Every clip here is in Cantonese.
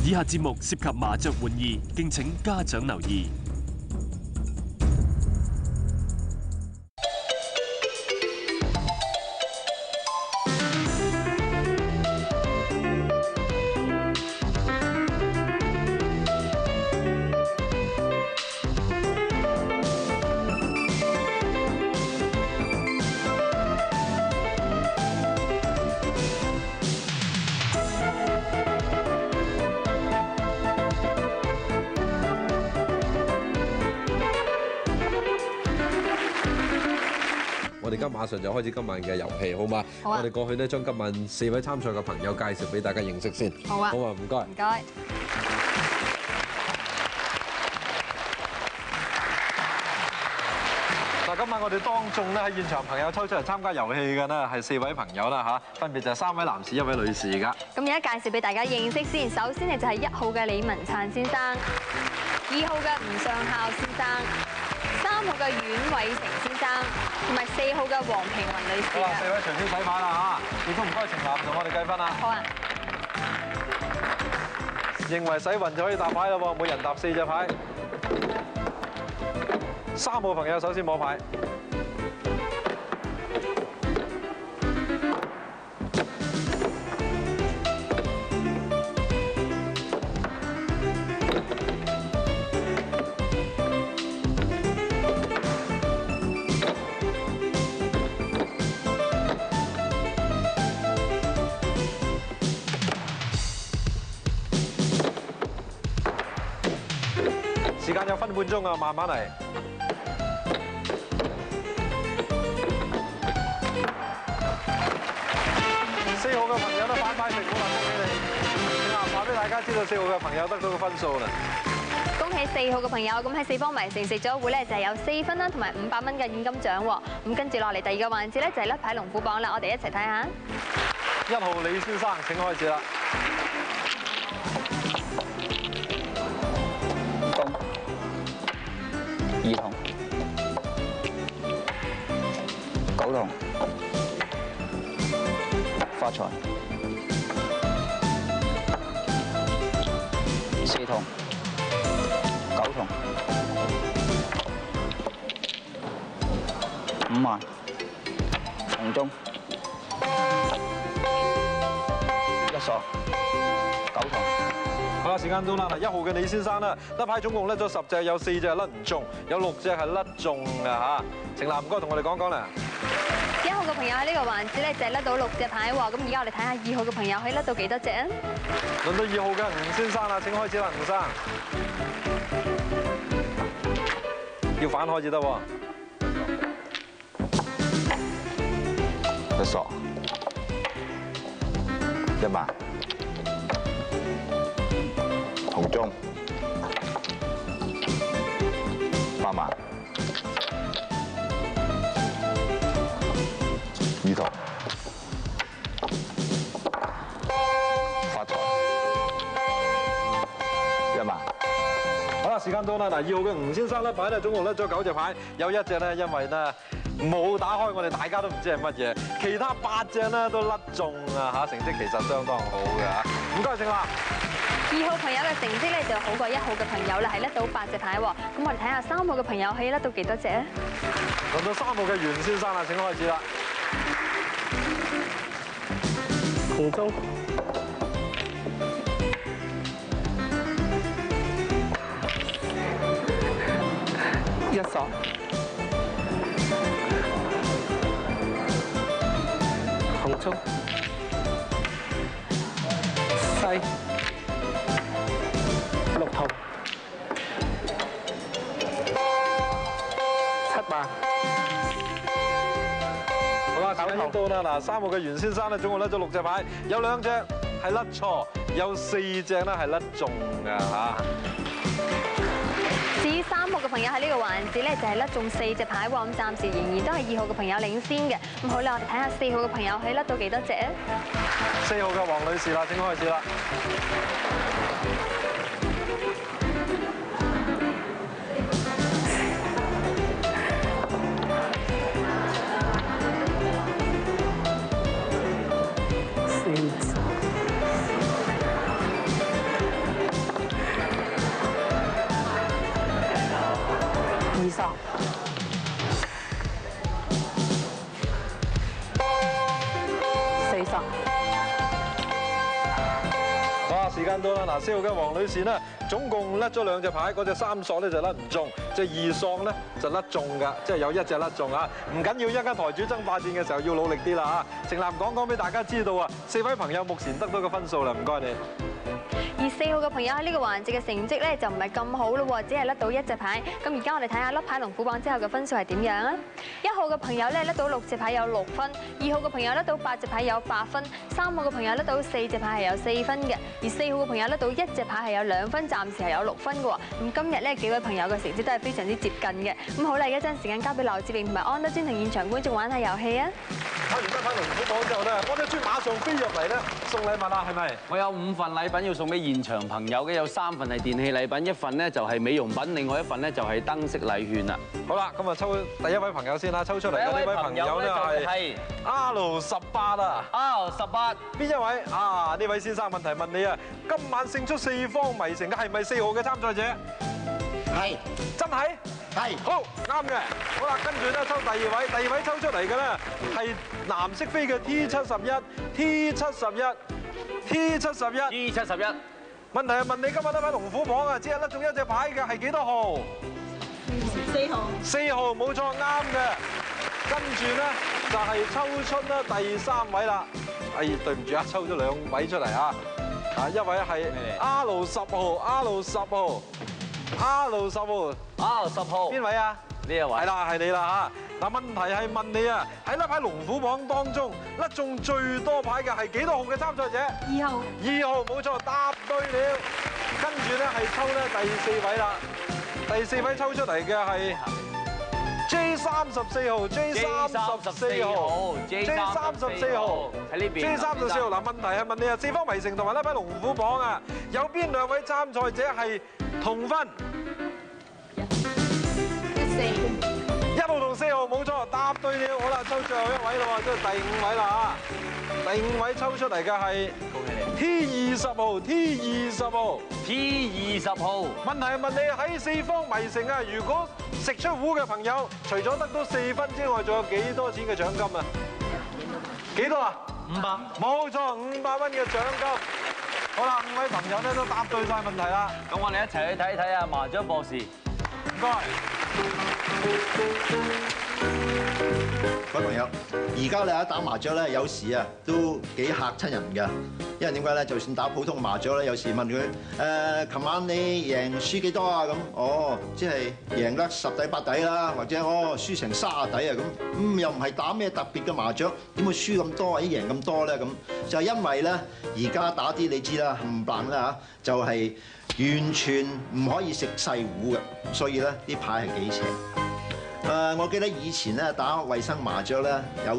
以下節目涉及麻雀玩意，敬請家長留意。我哋而家馬上就開始今晚嘅遊戲，好嘛？好啊我哋過去咧將今晚4位參賽嘅朋友介紹俾大家認識先。好啊好啊，唔該。唔該。嗱，今晚我哋當眾咧喺現場朋友抽出嚟參加遊戲嘅呢係4位朋友啦嚇，分別就係3位男士、1位女士㗎。咁而家介紹俾大家認識先。首先就係1號嘅李文燦先生，2號嘅吳上孝先生，3號嘅阮偉成先生，同埋4號嘅黃平雲女士好啦，4嘅。位隨便洗牌啦嚇，亦都唔該程立同我哋計分啦。好啊，認為洗運就可以搭牌啦喎，每人搭4隻牌。3號朋友首先摸牌。時間有分半鐘啊，慢慢嚟。4號嘅朋友都反牌成功啦，恭喜你！嗱，話俾大家知道4號嘅朋友得到個分數啦。恭喜4號嘅朋友，咁喺4方迷城食咗會咧就係有4分啦，同埋500蚊嘅現金獎喎。咁跟住落嚟第二個環節咧就係甩牌龍虎榜啦，我哋一齊睇下。 1號李先生請開始啦。2筒、9筒、發財、4筒、9筒、5萬、紅中、1鎖、9筒。好啦，時間到啦！嗱，1號嘅李先生啦，甩牌總共甩咗10隻，有4隻係甩唔中，有6隻係甩中嘅嚇。程立唔該同我哋講講啦。 1號嘅朋友喺呢個環節咧就係甩到6隻牌喎，咁而家我哋睇下2號嘅朋友可以甩到幾多隻啊？輪到2號嘅吳先生啦，請開始啦，吳生。要反開至得喎。 1鎖、1萬、紅中、8萬、2筒、發財、1萬。好啦，時間到啦！嗱，2號嘅吳先生甩牌咧，總共甩咗9隻牌，有1隻咧，因為咧冇打開，我哋大家都唔知係乜嘢。其他8隻咧都甩中啊嚇，成績其實相當好嘅嚇。唔該，程立。 2號朋友嘅成績咧就好過1號嘅朋友啦，係甩到8隻牌喎。咁我哋睇下3號嘅朋友可以甩到幾多隻啊？輪到3號嘅袁先生啦，請開始啦。紅中、1鎖、紅中、西、6筒、7萬。好啦，時間已經到啦。嗱，3號嘅袁先生咧，總共甩咗6隻牌，有2隻係甩錯，有4隻咧係甩中嘅嚇。至於3號嘅朋友喺呢個環節咧就係甩中4隻牌喎，咁暫時仍然都係2號嘅朋友領先嘅。咁好啦，我哋睇下4號嘅朋友可以甩到幾多隻啊4號嘅黃女士啦，請開始啦。對索。哇！時間到啦，嗱，4號嘅黃女士呢，總共甩咗2隻牌，嗰隻3索咧就甩唔中，隻2索咧就甩中㗎，即係有1隻甩中啊！唔緊要，一陣間台主爭霸戰嘅時候要努力啲啦嚇。程南講俾大家知道啊，4位朋友目前得到嘅分數啦，唔該你。而4號嘅朋友喺呢個環節嘅成績咧就唔係咁好咯喎，只係甩到1隻牌。咁而家我哋睇下甩牌龍虎榜之後嘅分數係點樣啊？1號嘅朋友咧甩到6隻牌有6分，2號嘅朋友甩到8隻牌有8分，3號嘅朋友甩到4隻牌係有4分嘅，而4號嘅朋友甩到1隻牌係有2分，暫時係有6分嘅喎。咁今日咧幾位朋友嘅成績都係非常之接近嘅。咁好啦，一陣時間交俾劉志榮同埋安德尊同現場觀眾玩下遊戲啊！睇完甩牌龍虎榜之後咧，安德尊馬上飛入嚟咧送禮物啦，係咪？我有5份禮品要送俾現場朋友嘅，有3份係電器禮品，1份呢就係美容品，另外1份呢就係燈飾禮券啦。好啦，咁啊抽第一位朋友先啦，抽出嚟嘅呢位朋友咧係 R18啊 R18，邊一位啊？呢位先生問題問你啊，今晚勝出4方迷城嘅係咪4號嘅參賽者？係，真係？係，好啱嘅。好啦，跟住咧抽第二位抽出嚟嘅咧係藍色飛嘅 T71。問題係問你今日呢位龍虎榜啊，只係甩中1隻牌嘅係幾多號？4號。4號冇錯，啱嘅。跟住咧就係抽出咧第3位啦。哎，對唔住啊，抽咗2位出嚟啊！啊，一位係 R10號。邊位啊？呢一位。係啦，係你啦嚇。嗱，問題係問你啊，喺甩牌龍虎榜當中甩中最多牌嘅係幾多號嘅參賽者？2號。2號冇錯，答對了。跟住咧係抽咧第4位啦。第4位抽出嚟嘅係 J34 號。喺呢邊。J34 號。嗱，問題係問你啊，4方迷城同埋甩牌龍虎榜啊，有邊2位參賽者係同分？1號同4號冇錯，答對了。好啦，抽最後1位啦喎，即係第5位啦嚇。第5位抽出嚟嘅係 T20 號。問題係問你喺4方迷城啊，如果食出糊嘅朋友，除咗得到4分之外，仲有幾多錢嘅獎金啊？幾多啊？500。冇錯，500蚊嘅獎金。好啦，5位朋友咧都答對晒問題啦。咁我哋一齊去睇睇啊，麻雀博士。唔該。各位朋友，而家咧打麻雀咧，有時啊都幾嚇親人㗎。因為點解咧？就算打普通麻雀咧，有時問佢琴晚你贏輸幾多啊？咁哦，即係贏得10底8底啦，或者輸成30底啊咁。又唔係打咩特別嘅麻雀，點會輸咁多或者贏咁多咧？咁就係因為咧，而家打啲你知啦，冚唪唥啦嚇，就係完全唔可以食細糊嘅，所以咧啲牌係幾邪。我記得以前咧打衞生麻雀咧，有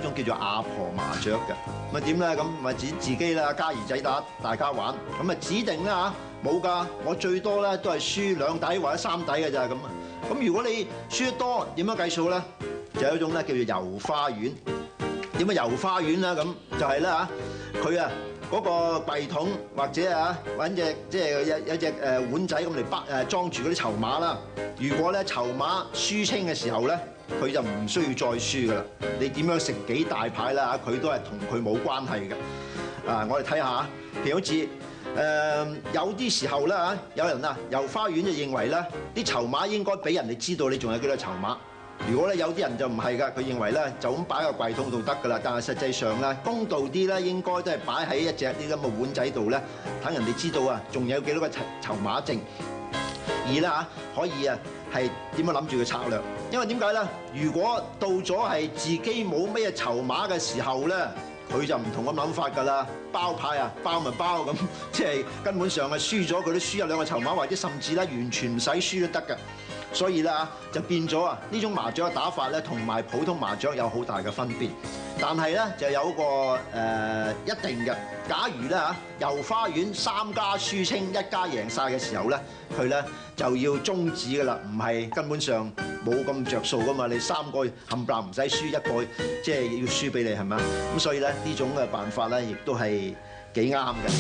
種叫做阿婆麻雀嘅，咁啊點咧？咁咪自己啦，家兒仔打，大家玩，咁啊指定啦嚇，冇㗎，我最多咧都係輸2底或者3底嘅咋咁啊。咁如果你輸得多，點樣計數咧？就有一種咧叫做遊花園。點樣遊花園啦？咁就係咧嚇，佢啊嗰個櫃桶或者啊揾隻即係有隻碗仔咁嚟裝住嗰啲籌碼啦。如果咧籌碼輸清嘅時候咧，佢就唔需要再輸噶啦。你點樣食幾大牌啦嚇，佢都係同佢冇關係嘅。我哋睇下，譬如好似有啲時候咧嚇，有人啊遊花園就認為咧啲籌碼應該俾人哋知道你仲有幾多籌碼。如果咧有啲人就唔係㗎，佢認為咧就咁擺喺個櫃桶度得㗎啦。但係實際上咧，公道啲咧，應該都係擺喺一隻呢咁嘅碗仔度咧，等人哋知道啊，仲有幾多個籌碼剩。而咧可以啊係點樣諗住個策略？因為點解咧？如果到咗係自己冇咩籌碼嘅時候咧，佢就唔同咁諗法㗎啦。包牌啊，包咪包咁，即係根本上係輸咗佢都輸1兩個籌碼，或者甚至咧完全唔使輸都得㗎。所以咧就變咗啊！呢種麻雀嘅打法咧，同埋普通麻雀有好大嘅分別。但係咧就有個一定嘅。假如咧遊花園3家輸清1家贏晒嘅時候咧，佢咧就要終止㗎啦。唔係根本上冇咁着數㗎嘛。你3個冚唪唥唔使輸1個，即係要輸俾你係咪啊？咁所以咧呢種嘅辦法咧，亦都係幾啱嘅。